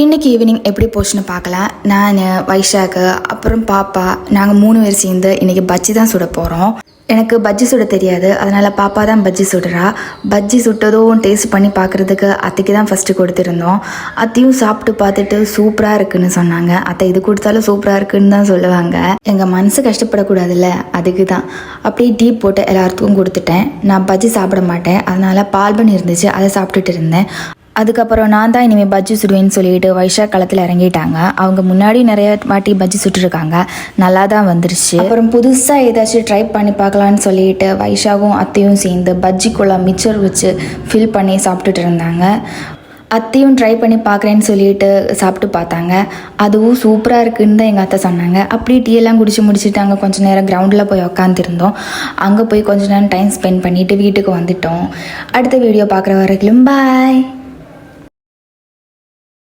இன்றைக்கி ஈவினிங் எப்படி போச்சுன்னு பார்க்கலாம். நான், வைஷாக்கு, அப்புறம் பாப்பா, நாங்கள் 3 பேர் சேர்ந்து இன்றைக்கி பஜ்ஜி தான் சுட போகிறோம். எனக்கு பஜ்ஜி சுட தெரியாது, அதனால் பாப்பா தான் பஜ்ஜி சுடுறா. பஜ்ஜி சுட்டதும் டேஸ்ட் பண்ணி பார்க்குறதுக்கு அத்தைக்கு தான் ஃபஸ்ட்டு கொடுத்துருந்தோம். அத்தையும் சாப்பிட்டு பார்த்துட்டு சூப்பராக இருக்குன்னு சொன்னாங்க. அத்தை இது கொடுத்தாலும் சூப்பராக இருக்குன்னு தான் சொல்லுவாங்க. எங்கள் மனசு கஷ்டப்படக்கூடாதுல்ல, அதுக்கு தான் அப்படியே டீ போட்டு எல்லாத்துக்கும் கொடுத்துட்டேன். நான் பஜ்ஜி சாப்பிட மாட்டேன், அதனால் பால் பண்ணி இருந்துச்சு, அதை சாப்பிட்டுட்டு இருந்தேன். அதுக்கப்புறம் நான் தான் இனிமேல் பஜ்ஜி சுடுவேன்னு சொல்லிட்டு வைஷா களத்தில் இறங்கிட்டாங்க. அவங்க முன்னாடி நிறைய வாட்டி பஜ்ஜி சுட்டுருக்காங்க, நல்லா தான் வந்துருச்சு. அப்புறம் புதுசாக ஏதாச்சும் ட்ரை பண்ணி பார்க்கலான்னு சொல்லிட்டு வைஷாவும் அத்தையும் சேர்ந்து பஜ்ஜிக்குள்ள மிச்சர் வச்சு ஃபில் பண்ணி சாப்பிட்டுட்டு இருந்தாங்க. அத்தையும் ட்ரை பண்ணி பார்க்குறேன்னு சொல்லிட்டு சாப்பிட்டு பார்த்தாங்க. அதுவும் சூப்பராக இருக்குன்னு தான் எங்கள் அத்தை சொன்னாங்க. அப்படியே டீயெல்லாம் குடிச்சு முடிச்சுட்டு அங்கே கொஞ்சம் நேரம் கிரவுண்டில் போய் உக்காந்துருந்தோம். அங்கே போய் கொஞ்சம் நேரம் டைம் ஸ்பெண்ட் பண்ணிவிட்டு வீட்டுக்கு வந்துட்டோம். அடுத்த வீடியோ பார்க்குற வரைக்கும் பாய்.